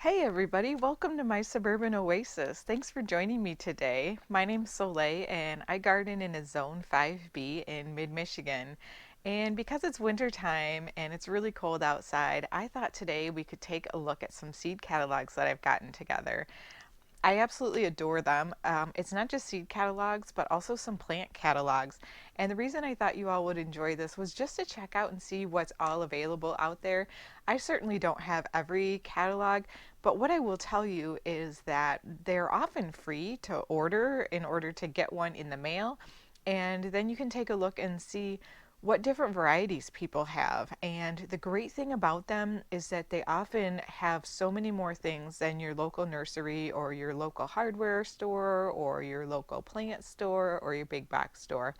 Hey everybody, welcome to my Suburban Oasis. Thanks for joining me today. My name's Soleil and I garden in a Zone 5B in mid-Michigan. And because it's winter time and it's really cold outside, I thought today we could take a look at some seed catalogs that I've gotten together. I absolutely adore them. It's not just seed catalogs, but also some plant catalogs. And the reason I thought you all would enjoy this was just to check out and see what's all available out there. I certainly don't have every catalog, but what I will tell you is that they're often free to order in order to get one in the mail. And then you can take a look and see what different varieties people have. And the great thing about them is that they often have so many more things than your local nursery or your local hardware store or your local plant store or your big box store.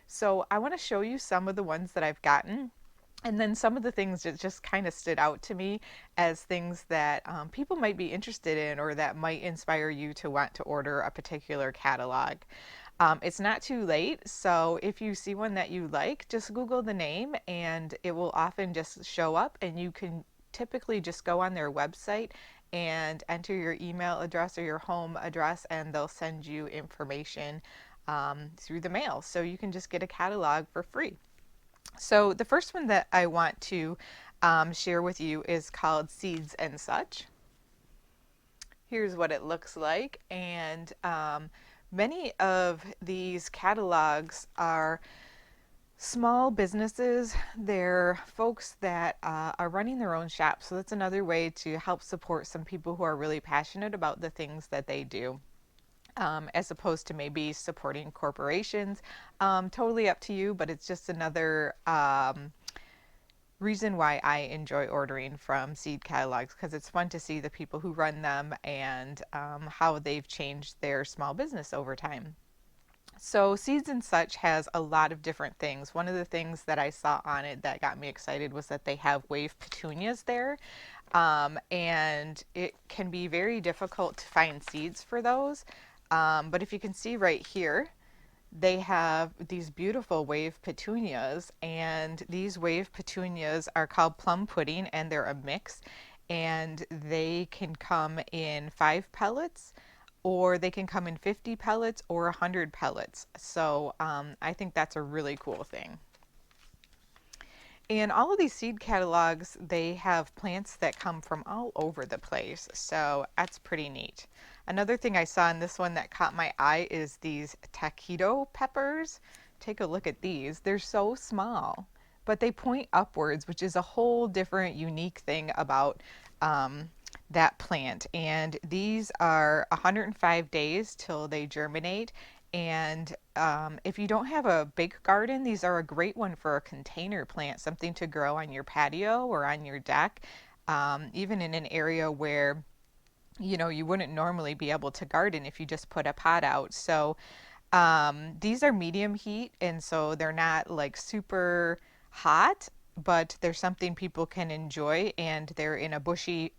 So I want to show you some of the ones that I've gotten. And then some of the things that just kind of stood out to me as things that people might be interested in or that might inspire you to want to order a particular catalog. It's not too late, so if you see one that you like, just Google the name and it will often just show up, and you can typically just go on their website and enter your email address or your home address, and they'll send you information through the mail. So you can just get a catalog for free. So the first one that I want to share with you is called Seeds and Such. Here's what it looks like, and many of these catalogs are small businesses. They're folks that are running their own shops, so that's another way to help support some people who are really passionate about the things that they do. As opposed to maybe supporting corporations. Totally up to you, but it's just another reason why I enjoy ordering from seed catalogs, because it's fun to see the people who run them and how they've changed their small business over time. So Seeds and Such has a lot of different things. One of the things that I saw on it that got me excited was that they have wave petunias there. And it can be very difficult to find seeds for those. But if you can see right here, they have these beautiful wave petunias, and these wave petunias are called Plum Pudding, and they're a mix, and they can come in 5 pellets, or they can come in 50 pellets or 100 pellets. So I think that's a really cool thing. And all of these seed catalogs, they have plants that come from all over the place. So that's pretty neat. Another thing I saw in this one that caught my eye is these taquito peppers. Take a look at these. They're so small, but they point upwards, which is a whole different unique thing about that plant. And these are 105 days till they germinate. And if you don't have a big garden, these are a great one for a container plant, something to grow on your patio or on your deck, even in an area where you wouldn't normally be able to garden if you just put a pot out. So these are medium heat, and so they're not like super hot, but they're something people can enjoy, and they're in a bushy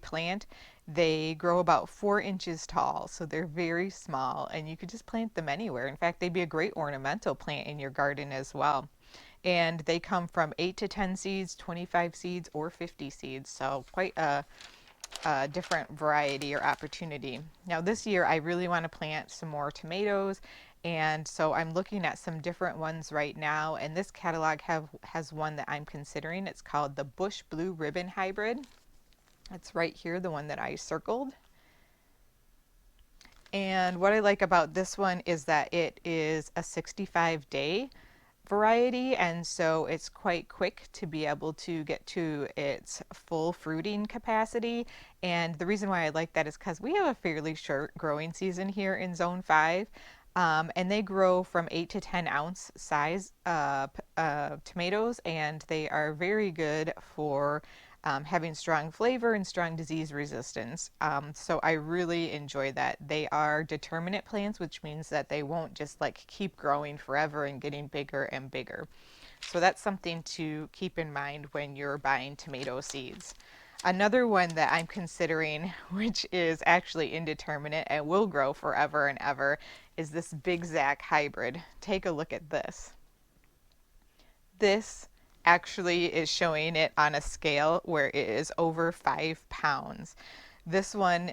plant. They grow about 4 inches tall, so they're very small, and you could just plant them anywhere. In fact, they'd be a great ornamental plant in your garden as well. And they come from 8 to 10 seeds, 25 seeds, or 50 seeds, so quite a different variety or opportunity. Now this year I really want to plant some more tomatoes, and so I'm looking at some different ones right now, and this catalog has one that I'm considering. It's called the Bush Blue Ribbon Hybrid. It's right here, the one that I circled. And what I like about this one is that it is a 65-day variety, and so it's quite quick to be able to get to its full fruiting capacity. And the reason why I like that is because we have a fairly short growing season here in Zone 5. And they grow from 8 to 10 ounce size tomatoes, and they are very good for having strong flavor and strong disease resistance. So I really enjoy that. They are determinate plants, which means that they won't just like keep growing forever and getting bigger and bigger. So that's something to keep in mind when you're buying tomato seeds. Another one that I'm considering, which is actually indeterminate and will grow forever and ever, is this big Zack Hybrid. Take a look at this. This actually is showing it on a scale where it is over 5 pounds. This one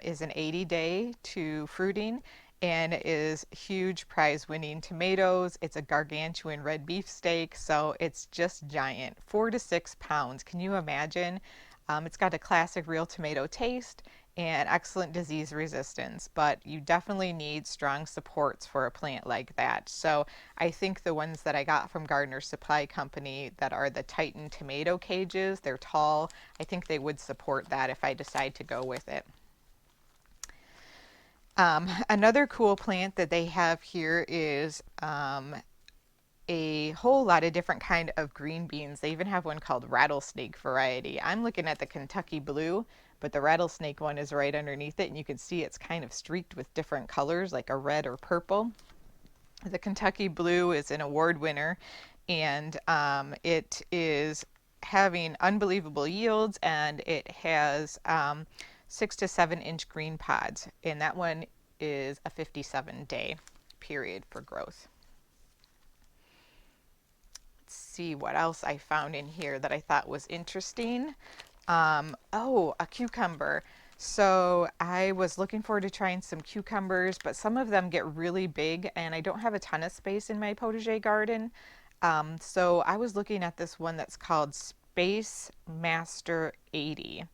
is an 80-day to fruiting and it is huge prize winning tomatoes. It's a gargantuan red beefsteak, so it's just giant. 4 to 6 pounds. Can you imagine? It's got a classic real tomato taste and excellent disease resistance, but you definitely need strong supports for a plant like that. So I think the ones that I got from Gardener Supply Company that are the Titan tomato cages, they're tall. I think they would support that if I decide to go with it. Another cool plant that they have here is a whole lot of different kind of green beans. They even have one called rattlesnake variety. I'm looking at the Kentucky blue, but the rattlesnake one is right underneath it, and you can see it's kind of streaked with different colors like a red or purple. The Kentucky blue is an award winner, and it is having unbelievable yields, and it has 6 to 7 inch green pods, and that one is a 57-day period for growth. See what else I found in here that I thought was interesting. Oh, a cucumber. So I was looking forward to trying some cucumbers, but some of them get really big and I don't have a ton of space in my potager garden. So I was looking at this one that's called Space Master 80,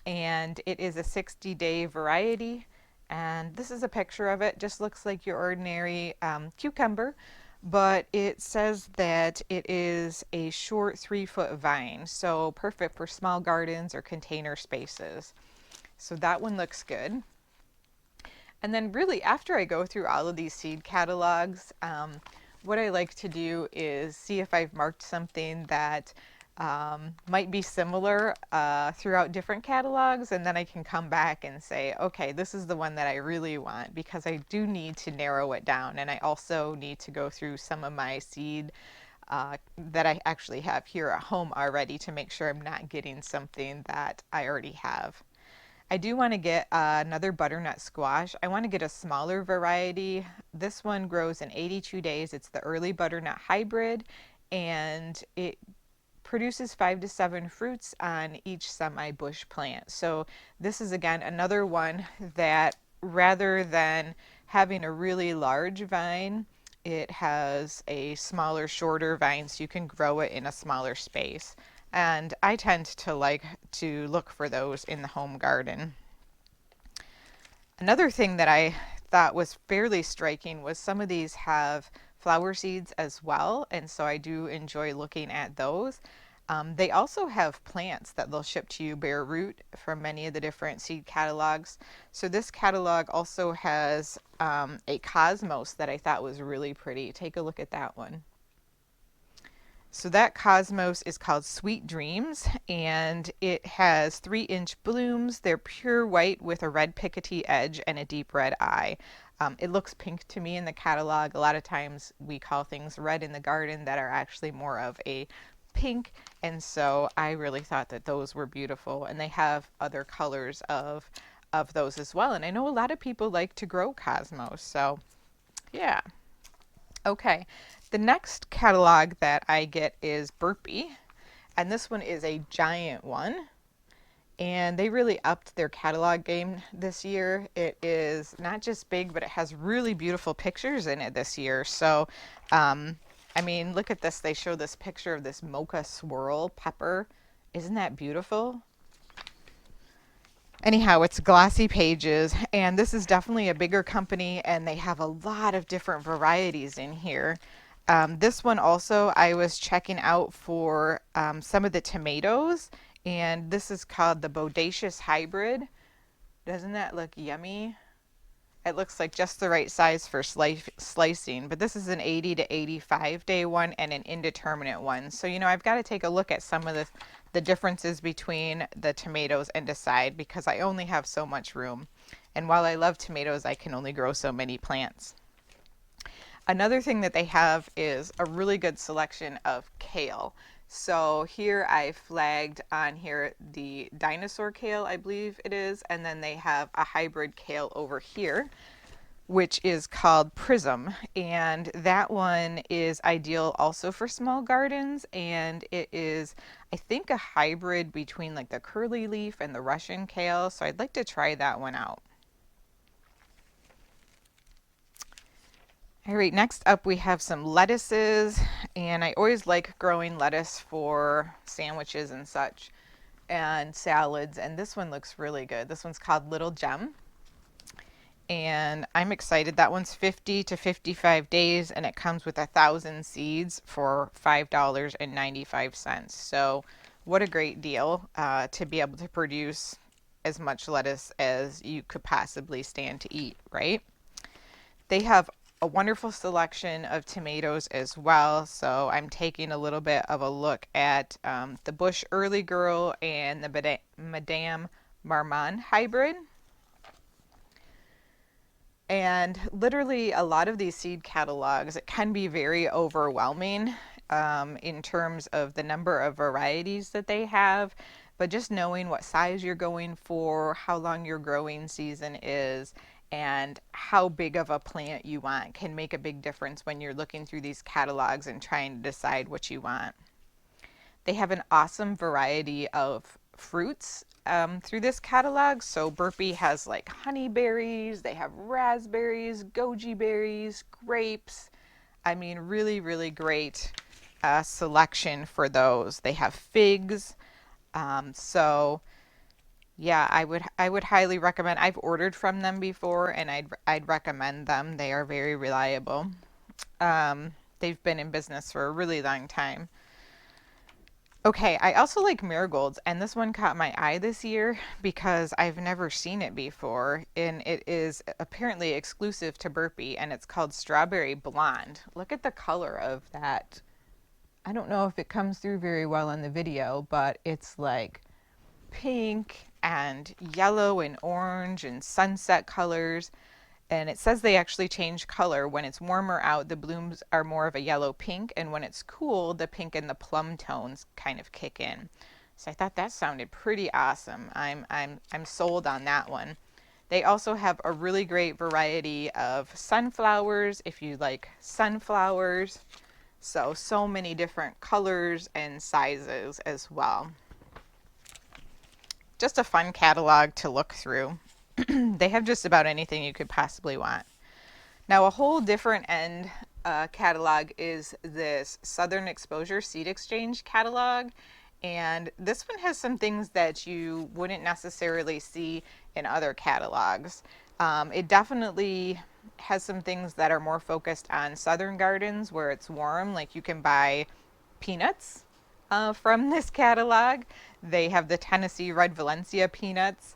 and it is a 60-day variety. And this is a picture of it. Just looks like your ordinary cucumber, but it says that it is a short 3-foot vine, so perfect for small gardens or container spaces. So that one looks good. And then really after I go through all of these seed catalogs, what I like to do is see if I've marked something that might be similar throughout different catalogs, and then I can come back and say, okay, this is the one that I really want, because I do need to narrow it down, and I also need to go through some of my seed that I actually have here at home already to make sure I'm not getting something that I already have. I do want to get another butternut squash. I want to get a smaller variety. This one grows in 82 days. It's the early butternut hybrid, and it produces 5 to 7 fruits on each semi-bush plant. So this is again another one that rather than having a really large vine, it has a smaller, shorter vine so you can grow it in a smaller space. And I tend to like to look for those in the home garden. Another thing that I thought was fairly striking was some of these have flower seeds as well, and so I do enjoy looking at those. They also have plants that they'll ship to you bare root from many of the different seed catalogs. So this catalog also has a cosmos that I thought was really pretty. Take a look at that one. So that cosmos is called Sweet Dreams, and it has 3-inch blooms. They're pure white with a red pickety edge and a deep red eye. It looks pink to me in the catalog. A lot of times we call things red in the garden that are actually more of a pink, and so I really thought that those were beautiful, and they have other colors of those as well. And I know a lot of people like to grow cosmos, so yeah. Okay, the next catalog that I get is Burpee, and this one is a giant one, and they really upped their catalog game this year. It is not just big, but it has really beautiful pictures in it this year. So I mean, look at this. They show this picture of this mocha swirl pepper. Isn't that beautiful? Anyhow, it's glossy pages, and this is definitely a bigger company, and they have a lot of different varieties in here. This one also I was checking out for some of the tomatoes, and this is called the Bodacious Hybrid. Doesn't that look yummy? It looks like just the right size for slicing, but this is an 80 to 85 day one and an indeterminate one. So, you know, I've got to take a look at some of the differences between the tomatoes and decide, because I only have so much room. And while I love tomatoes, I can only grow so many plants. Another thing that they have is a really good selection of kale. So here I flagged on here the dinosaur kale, I believe it is, and then they have a hybrid kale over here, which is called Prism. And that one is ideal also for small gardens. And it is, I think, a hybrid between like the curly leaf and the Russian kale. So I'd like to try that one out. All right, next up we have some lettuces, and I always like growing lettuce for sandwiches and such and salads, and this one looks really good. This one's called Little Gem, and I'm excited. That one's 50 to 55 days, and it comes with 1,000 seeds for $5.95. So what a great deal to be able to produce as much lettuce as you could possibly stand to eat, right? They have a wonderful selection of tomatoes as well. So I'm taking a little bit of a look at the Bush Early Girl and the Madame Marmont hybrid. And literally a lot of these seed catalogs, it can be very overwhelming in terms of the number of varieties that they have. But just knowing what size you're going for, how long your growing season is, and how big of a plant you want can make a big difference when you're looking through these catalogs and trying to decide what you want. They have an awesome variety of fruits through this catalog. So Burpee has like honeyberries, they have raspberries, goji berries, grapes. I mean, really, really great selection for those. They have figs. So yeah, I would highly recommend. I've ordered from them before, and I'd recommend them. They are very reliable. They've been in business for a really long time. Okay, I also like marigolds, and this one caught my eye this year because I've never seen it before, and it is apparently exclusive to Burpee, and it's called Strawberry Blonde. Look at the color of that. I don't know if it comes through very well on the video, but it's like pink and yellow and orange and sunset colors. And it says they actually change color. When it's warmer out, the blooms are more of a yellow pink, and when it's cool, the pink and the plum tones kind of kick in. So I thought that sounded pretty awesome. I'm sold on that one. They also have a really great variety of sunflowers if you like sunflowers. So many different colors and sizes as well. Just a fun catalog to look through. They have just about anything you could possibly want. Now, a whole different end catalog is this Southern Exposure Seed Exchange catalog. And this one has some things that you wouldn't necessarily see in other catalogs. It definitely has some things that are more focused on southern gardens where it's warm, like you can buy peanuts from this catalog. They have the Tennessee Red Valencia peanuts.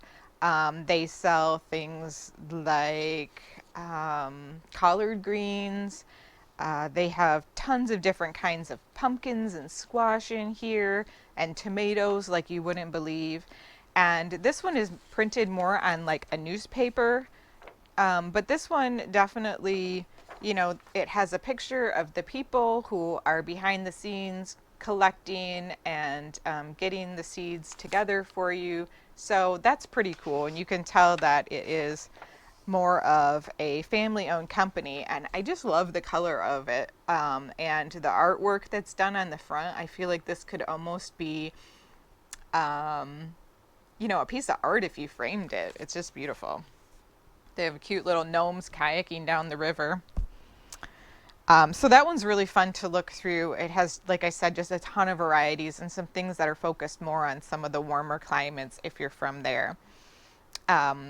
They sell things like collard greens. They have tons of different kinds of pumpkins and squash in here, and tomatoes like you wouldn't believe. And this one is printed more on like a newspaper, but this one definitely, it has a picture of the people who are behind the scenes collecting and getting the seeds together for you. So that's pretty cool, and you can tell that it is more of a family-owned company, and I just love the color of it and the artwork that's done on the front. I feel like this could almost be, a piece of art if you framed it. It's just beautiful. They have cute little gnomes kayaking down the river. So that one's really fun to look through. It has, like I said, just a ton of varieties and some things that are focused more on some of the warmer climates if you're from there.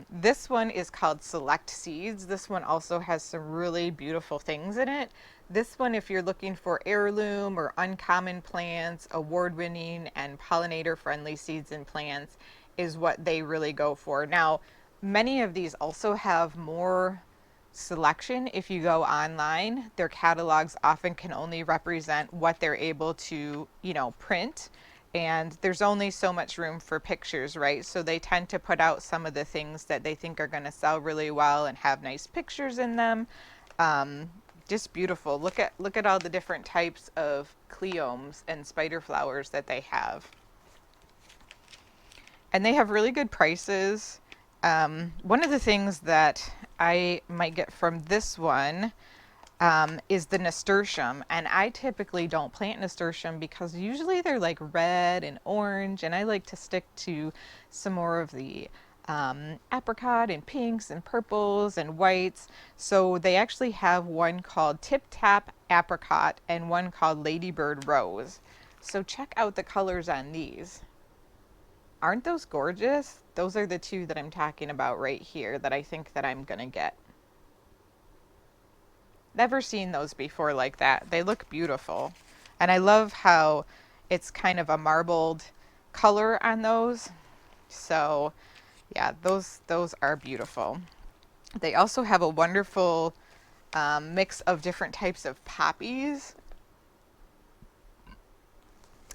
This one is called Select Seeds. This one also has some really beautiful things in it. This one, if you're looking for heirloom or uncommon plants, award-winning and pollinator-friendly seeds and plants, is what they really go for. Now, many of these also have more selection if you go online. Their catalogs often can only represent what they're able to, print. And there's only so much room for pictures, right? So they tend to put out some of the things that they think are going to sell really well and have nice pictures in them. Just beautiful. Look at all the different types of cleomes and spider flowers that they have. And they have really good prices. One of the things that I might get from this one is the nasturtium. And I typically don't plant nasturtium because usually they're like red and orange, and I like to stick to some more of the apricot and pinks and purples and whites. So they actually have one called Tip Tap Apricot and one called Ladybird Rose. So check out the colors on these. Aren't those gorgeous? Those are the two that I'm talking about right here that I think that I'm gonna get. Never seen those before like that. They look beautiful. And I love how it's kind of a marbled color on those. So yeah, those are beautiful. They also have a wonderful mix of different types of poppies.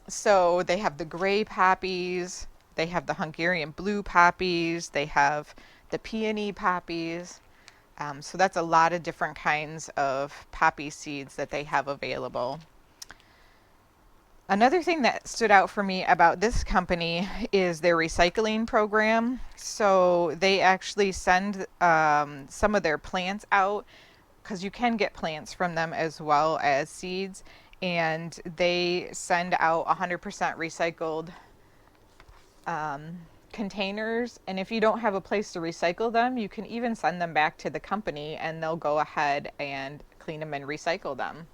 So they have the gray poppies, they have the Hungarian blue poppies, they have the peony poppies. So that's a lot of different kinds of poppy seeds that they have available. Another thing that stood out for me about this company is their recycling program. So they actually send some of their plants out because you can get plants from them as well as seeds, and they send out 100% recycled containers. And if you don't have a place to recycle them, you can even send them back to the company and they'll go ahead and clean them and recycle them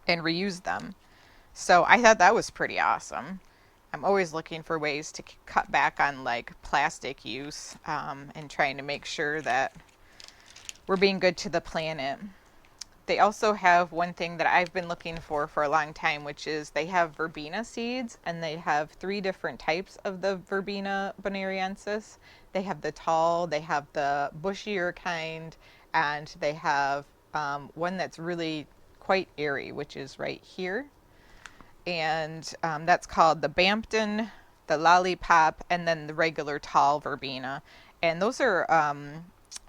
and reuse them. So I thought that was pretty awesome. I'm always looking for ways to cut back on like plastic use, and trying to make sure that we're being good to the planet. They also have one thing that I've been looking for a long time, which is they have Verbena seeds, and they have 3 different types of the Verbena bonariensis. They have the tall, they have the bushier kind, and they have one that's really quite airy, which is right here. And that's called the Bampton, the Lollipop, and then the regular tall Verbena. And those are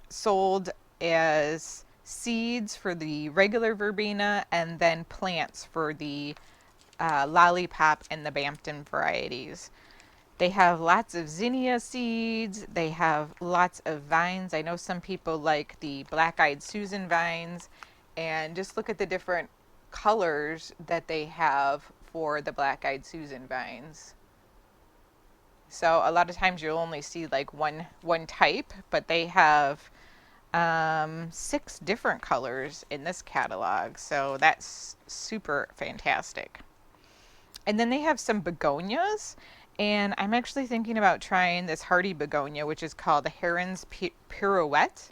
sold as seeds for the regular verbena and then plants for the lollipop and the Bampton varieties. They have lots of zinnia seeds. They have lots of vines. I know some people like the black-eyed Susan vines. And just look at the different colors that they have for the black-eyed Susan vines. So a lot of times you'll only see like one type, but they have 6 different colors in this catalog. So that's super fantastic. And then they have some begonias, and I'm actually thinking about trying this hardy begonia, which is called the Heron's Pirouette.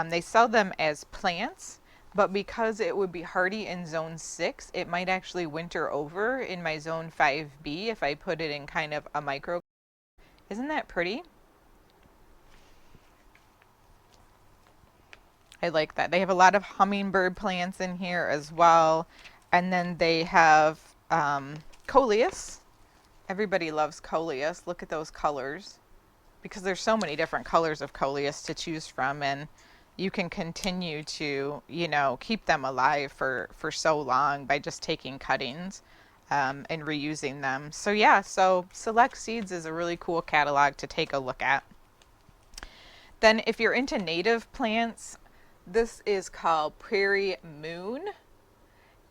They sell them as plants, but because it would be hardy in zone 6, it might actually winter over in my zone 5B if I put it in kind of a micro. Isn't that pretty? I like that. They have a lot of hummingbird plants in here as well. And then they have coleus. Everybody loves coleus. Look at those colors. Because there's so many different colors of coleus to choose from, and you can continue to, keep them alive for so long by just taking cuttings and reusing them. So yeah, so Select Seeds is a really cool catalog to take a look at. Then if you're into native plants, this is called Prairie Moon.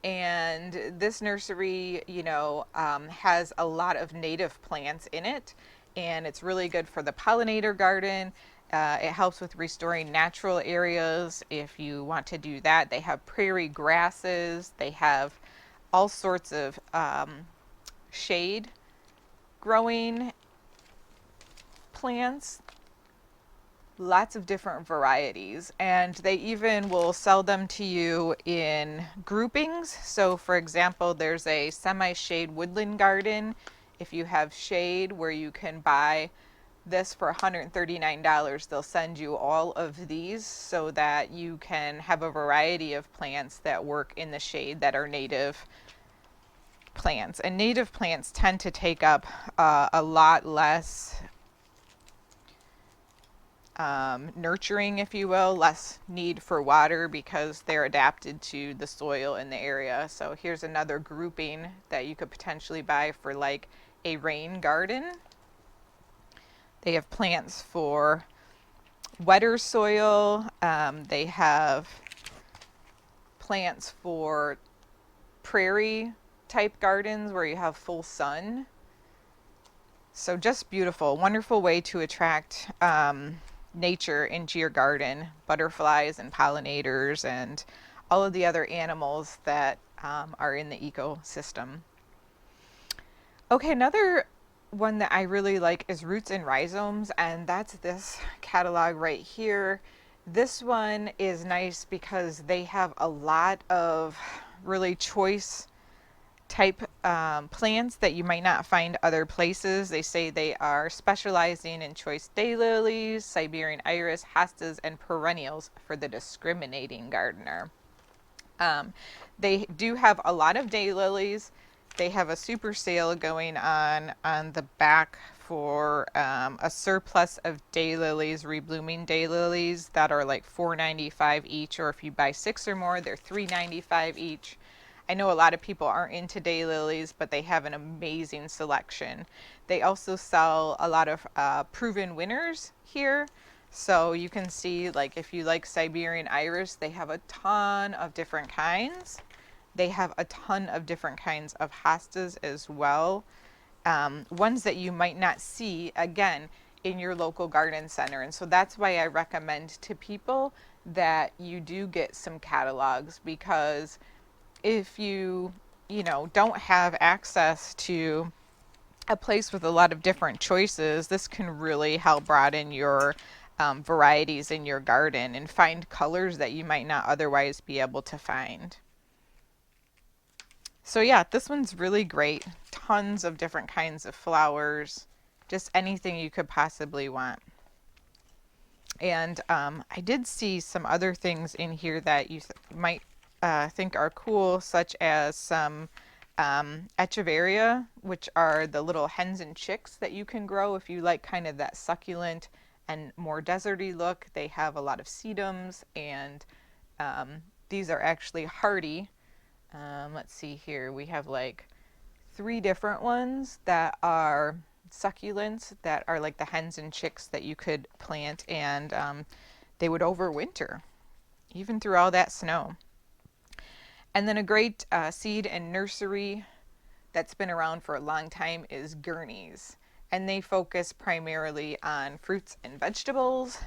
And this nursery, has a lot of native plants in it. And it's really good for the pollinator garden. It helps with restoring natural areas if you want to do that. They have prairie grasses. They have all sorts of shade growing plants, lots of different varieties, and they even will sell them to you in groupings. So for example, there's a semi-shade woodland garden. If you have shade where you can buy this for $139, they'll send you all of these so that you can have a variety of plants that work in the shade that are native plants. And native plants tend to take up a lot less nurturing, if you will, less need for water because they're adapted to the soil in the area. So here's another grouping that you could potentially buy for like a rain garden. They have plants for wetter soil. They have plants for prairie type gardens where you have full sun. So just beautiful, wonderful way to attract nature into your garden, butterflies and pollinators and all of the other animals that are in the ecosystem. Okay, another one that I really like is roots and rhizomes, and that's this catalog right here. This one is nice because they have a lot of really choice type plants that you might not find other places. They say they are specializing in choice daylilies, Siberian iris, hostas, and perennials for the discriminating gardener. Um, they do have a lot of daylilies. They have a super sale going on the back for a surplus of daylilies, reblooming daylilies that are like $4.95 each, or if you buy 6 or more, they're $3.95 each. I know a lot of people aren't into daylilies, but they have an amazing selection. They also sell a lot of proven winners here. So you can see, like, if you like Siberian iris, they have a ton of different kinds. They have a ton of different kinds of hostas as well. Ones that you might not see, again, in your local garden center. And so that's why I recommend to people that you do get some catalogs, because if you don't have access to a place with a lot of different choices, this can really help broaden your varieties in your garden and find colors that you might not otherwise be able to find. So yeah, this one's really great. Tons of different kinds of flowers, just anything you could possibly want. And I did see some other things in here that you might think are cool, such as some echeveria, which are the little hens and chicks that you can grow if you like kind of that succulent and more deserty look. They have a lot of sedums, and these are actually hardy. Let's see here. We have like 3 different ones that are succulents that are like the hens and chicks that you could plant, and they would overwinter even through all that snow. And then a great seed and nursery that's been around for a long time is Gurneys. And they focus primarily on fruits and vegetables.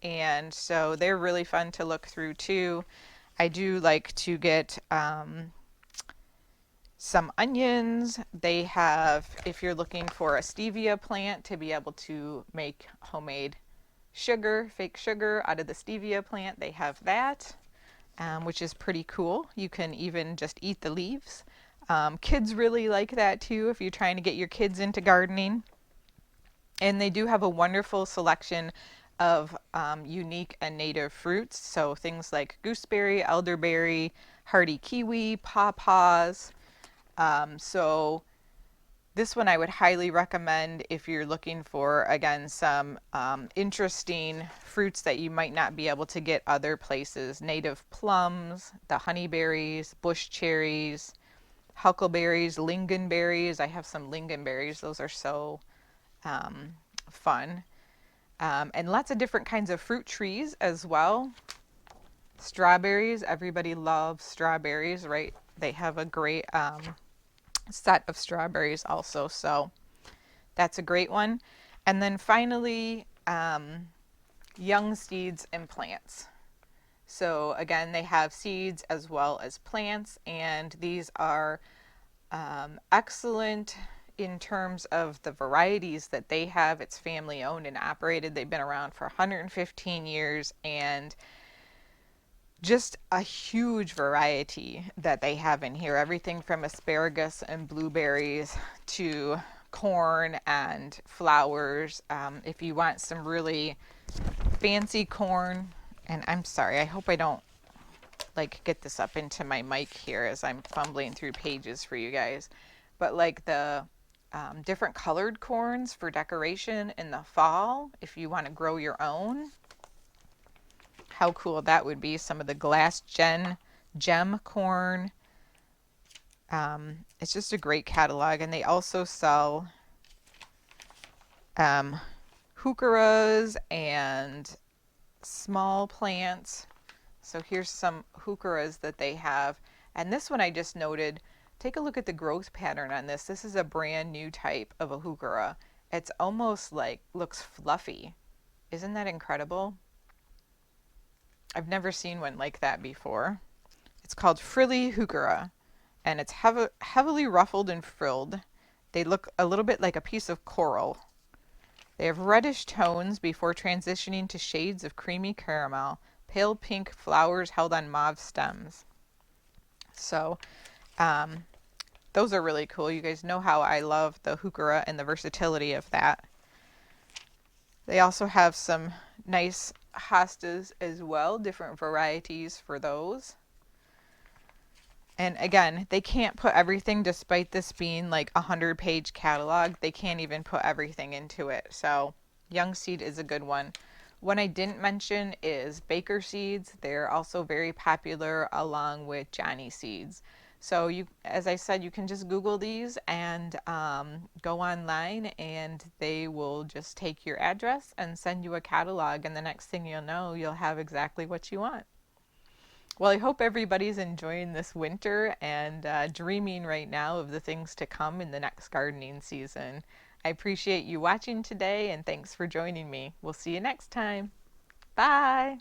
And so they're really fun to look through too. I do like to get some onions. They have, if you're looking for a stevia plant to be able to make homemade sugar, fake sugar out of the stevia plant, they have that, which is pretty cool. You can even just eat the leaves. Kids really like that too if you're trying to get your kids into gardening. And they do have a wonderful selection of unique and native fruits. So things like gooseberry, elderberry, hardy kiwi, pawpaws. So this one I would highly recommend if you're looking for, again, some interesting fruits that you might not be able to get other places. Native plums, the honeyberries, bush cherries, huckleberries, lingonberries. I have some lingonberries. Those are so fun. And lots of different kinds of fruit trees as well. Strawberries. Everybody loves strawberries, right? They have a great set of strawberries also, so that's a great one. And then finally, young seeds and plants. So again, they have seeds as well as plants, and these are excellent in terms of the varieties that they have. It's family owned and operated. They've been around for 115 years, and just a huge variety that they have in here. Everything from asparagus and blueberries to corn and flowers. If you want some really fancy corn, and I'm sorry, I hope I don't like get this up into my mic here as I'm fumbling through pages for you guys, but like the different colored corns for decoration in the fall, if you want to grow your own. How cool that would be. Some of the glass gem corn. It's just a great catalog. And they also sell heucheras and small plants. So here's some heucheras that they have. And this one I just noted, take a look at the growth pattern on this. This is a brand new type of a heuchera. It's almost like looks fluffy. Isn't that incredible? I've never seen one like that before. It's called frilly heuchera, and it's heavily ruffled and frilled. They look a little bit like a piece of coral. They have reddish tones before transitioning to shades of creamy caramel, pale pink flowers held on mauve stems. So, um, those are really cool. You guys know how I love the heuchera and the versatility of that. They also have some nice hostas as well, different varieties for those. And again, they can't put everything, despite this being like a 100-page catalog, they can't even put everything into it. So Young Seed is a good one. One I didn't mention is Baker Seeds. They're also very popular along with Johnny Seeds. So you, as I said, you can just Google these and go online, and they will just take your address and send you a catalog. And the next thing you'll know, you'll have exactly what you want. Well, I hope everybody's enjoying this winter and dreaming right now of the things to come in the next gardening season. I appreciate you watching today, and thanks for joining me. We'll see you next time. Bye.